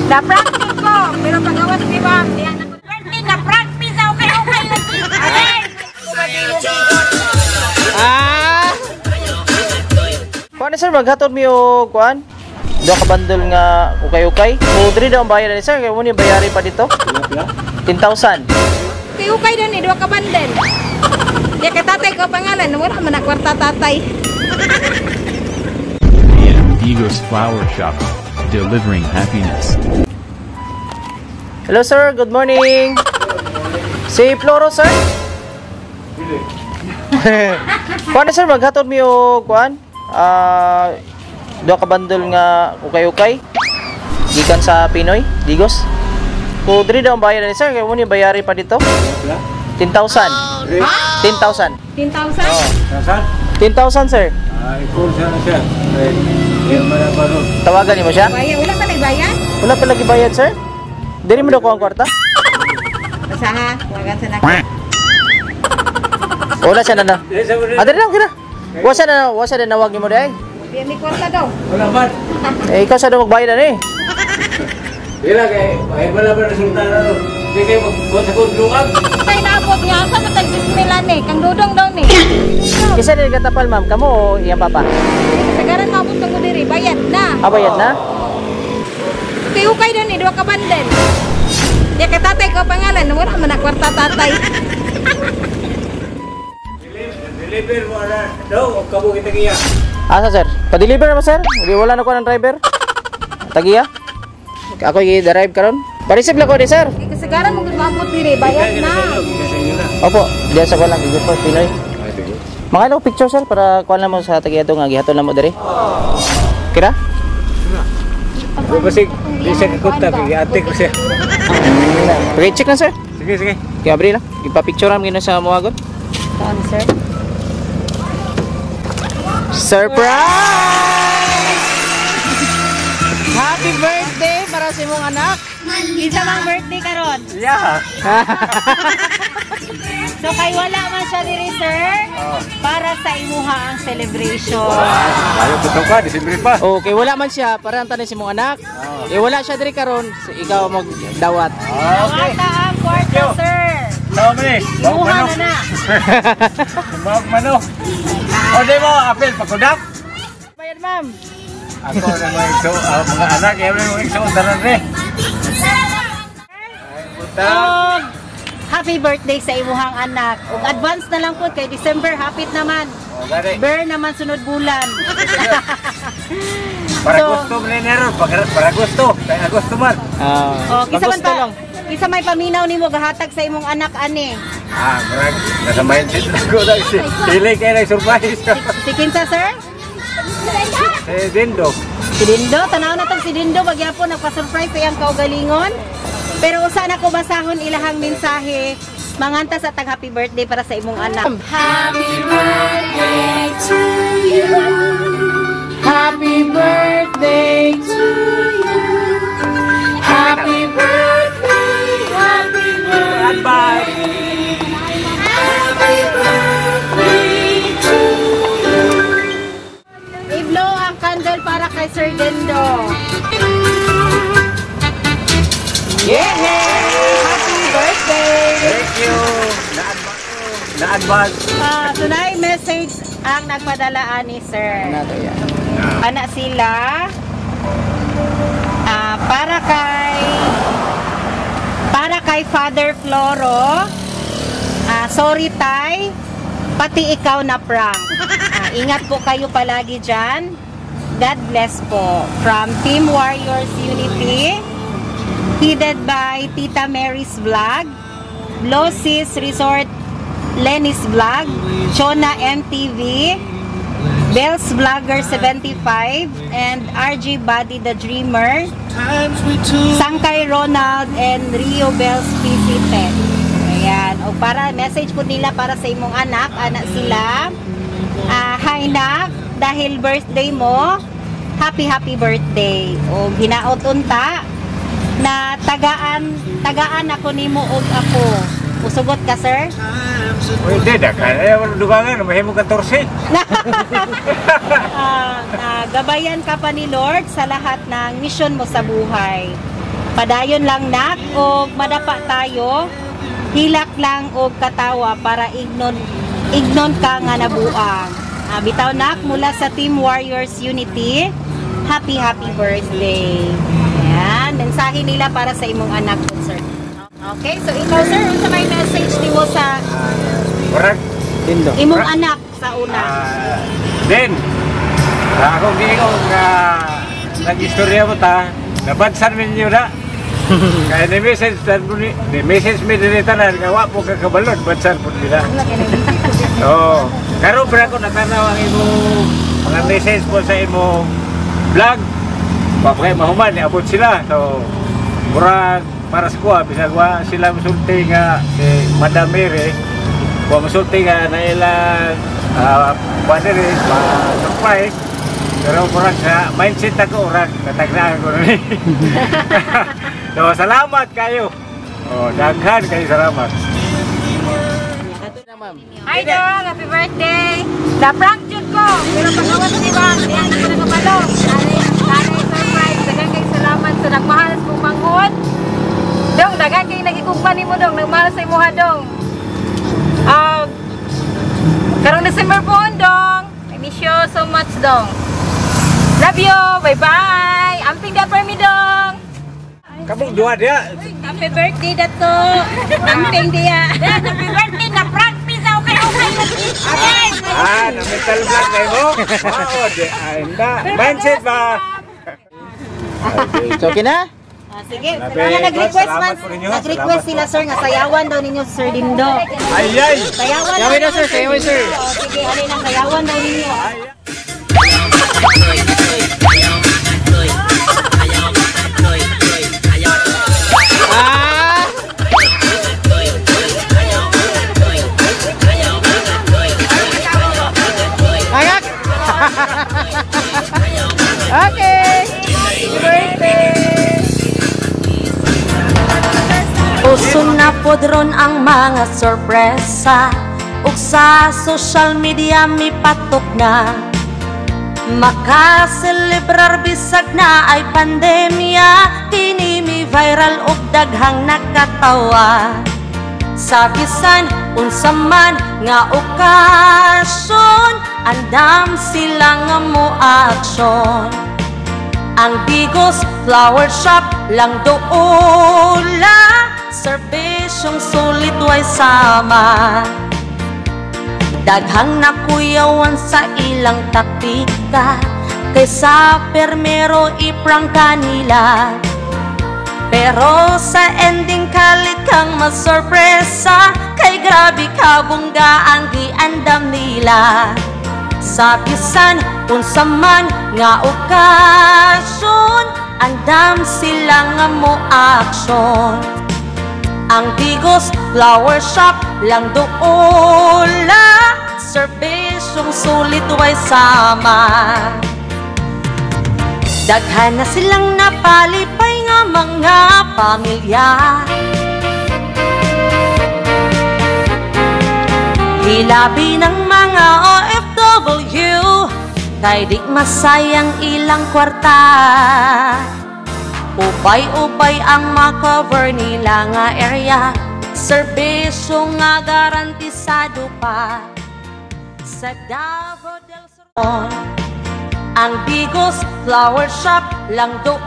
Na-practice ko, pero pagawas di ba? Birthday na-practice ako kayo lagi. Ah! Kuan sir, maghatod mi og kuan? Do ka bundle nga ukay-ukay. O diri daw ang bayad ni sir, kay mo ni bayari pa dito. 10,000. Ukay dan ni 2 ka bundle. Ya kay tatay ko pangalan, wala man na kwarta tatay. Digos Flower Shop, delivering happiness. Hello sir, good morning. Si Floro sir? Kuan sir, maghatod mi og kuan? Do ka bundle nga ukay-ukay. Gikan sa Pinoy, Digos. O diri daw ang bayad ni sir, kay mo ni bayari pa dito. 10,000. 10,000. 10,000? Oh. Nasaan? 10,000 sir. I-call siya na siya. Tawagan niyo mo siya? Bayad, wala pa nagbayad? Wala pa lagi bayad sir. Diri mo daw ko ang kwarta? Basta ha, wagan sa nak. Wala siya na. Diri na, kira. Wasa na nawag niyo mo dai. Di mi kwarta daw. Wala man. Ikaw sa daw magbayad ani. Dila kay ay wala ba resulta na ro. Di kay magkuha sa kudlungan. Tay naabot niya sa matag bismillah ni, kang dudong daw ni. Kisa diri katapal ma'am, kamo o iyang papa? Sagaran maabot ko diri, bayad na. Bayad na? Ukay dan ni 2 ka bundle. Ya kay tatay ko pangalan, wala man na kwarta tatay. Deliver mo na daw kamo kita kiya. Asa sir? Pa-deliver na ba sir? Wala na ko ng driver. Tagiya? Ako i-drive karon. Pa-receive lang ko ni sir. Kasagaran mo maabot diri, bayad na. Opo, diyan sa walang Digos po Pinoy. Mga ano picture sir para kuan lang mo sa tagiya to nga gihatod na mo diri. Kira? Pero kasi di siya kakunta kay ate ko siya. Okay, check na sir. Sige sige. Kaya abri na. Ipa-picture am gina sa muagon. Saan sir? Surprise! Happy birthday para sa imong anak. Isa mang birthday karon. Yeah. So kay wala man siya diri sir, para sa imuha ang celebration. Ayo puto ka Disyembre pa. Okay, wala man siya para ang tanan sa imong anak. Wala siya diri karon, ikaw magdawat. Okay. Wala ang kwarta sir. Tama ni. Imuha na na. Bawag mano. O di mo apel pakudak. Bayad ma'am. Ako na mga anak, every week so tanan re. Og happy birthday sa imuhang anak. Ug advance na lang po kay December hapit naman. Bear naman sunod bulan. Para So, gusto mo Enero, para gusto. Kaya Agosto man. Kisa man Gusto pa. lang. Isa may paminaw nimo gahatag sa imong anak ani. Marag, nasa mindset na ko lang si Hili kayo nag-surprise. Si kinsa sir? Si Dindo. Si Dindo, tanaw na tong si Dindo bagyapo nagpa-surprise sa iyang kaugalingon. Pero usa na ko basahon ilahang mensahe. Manganta sa tag happy birthday para sa imong anak. Happy birthday to you. Happy birthday to you. Happy birthday, happy birthday. Happy birthday to you. I-blow ang candle para kay Sir Dindo. Yay! Happy birthday! Thank you. Na-advance. Tunay message ang nagpadala ni Sir. Ano yan? Anak sila para kay Father Floro. Sorry tay, pati ikaw na prank. Ingat po kayo palagi dyan. God bless po. From Team Warriors Unity, headed by Tita Mary's Vlog, Blossis Resort, Lenny's Vlog, Chona MTV, Bells Vlogger 75, and RG Buddy the Dreamer, Sangkay Ronald, and Rio Bells PC Tech. Ayan. O para message po nila para sa imong anak sila. Hi nak, dahil birthday mo, happy birthday. O hinaot unta na tagaan ako nimo og ako. Usugot ka sir? Pwede da kaya dugangan mahimo 14. Gabayan ka pa ni Lord sa lahat ng mission mo sa buhay. Padayon lang nak o madapa tayo. Hilak lang o katawa para ignon ka nga nabuang. Bitaw nak mula sa Team Warriors Unity. Happy birthday. Ayan, mensahe nila para sa imong anak po, sir. Okay, so ikaw sir, unsa may message nimo sa imong anak sa una? Din, ako giingong nga nag-istorya mo ta, nabansan min niyo na. Kaya ni-message mi din tanan nga wa po kakabalon, bansan po nila. Oo, karon pa ako natanaw ang imong mga message po sa imong vlog. Papakay mahuman, niabot sila. So, murag para sa kuha, bisag wa sila musulti nga si Madam Mary, wa musulti nga na ilang panere, ma-surprise. Pero murag sa mindset ako, murag katagnaan ko na rin. So, salamat kayo. Oh, daghan kayo salamat. Hi dong, happy birthday! Na-prank jud ko, pero pag-awas di ba, diyan ko nagkabalo. Nanay surprise, dagan kayo salamat sa nagmahalas kong manghod. Dong, dagan kayo nagikugman mo dong, nagmahalas sa imuha dong. Karong December po dong, I miss you so much dong. Love you, bye-bye! Amping da per mi dong! Kamu dua dia. Happy birthday dato. Amping dia. Happy birthday na prank pizza okay. Na mental block kayo mo. Oo, di anda. Mindset ba? So, okay na? Sige, mga nag-request man. Nag-request sila sir nga sayawan daw ninyo si Sir Dindo. Ayay. Sayawan daw sir, sayawan sir. Sige, alin ang sayawan daw ninyo. Okay. Usun na podron ang mga sorpresa, ug sa social media mi patok na makaselebrar bisag na ay pandemya. Kini mi viral ug daghang nakatawa. Sa bisan unsa man nga okasyon, andam sila nga mo aksyon. Ang Bigos Flower Shop lang doola, serbisyong sulit way sama. Daghang nakuyawan sa ilang taktika, kaysa permero iprang kanila. Pero sa ending kalit kang masorpresa, kay grabe ka bungga ang giandam nila. Sa bisan unsa man nga okasyon, andam sila nga mo aksyon. Ang Bigos Flower Shop lang doola, serbisyong sulit way sama. Daghan na silang napalipay nga mga pamilya, hilabi ng mga OFW, kay di masayang ilang kwarta. Upay-upay ang makover nila nga area, serbisyo nga garantisado pa sa Davao del Sur. Ang Bigos Flower Shop lang doon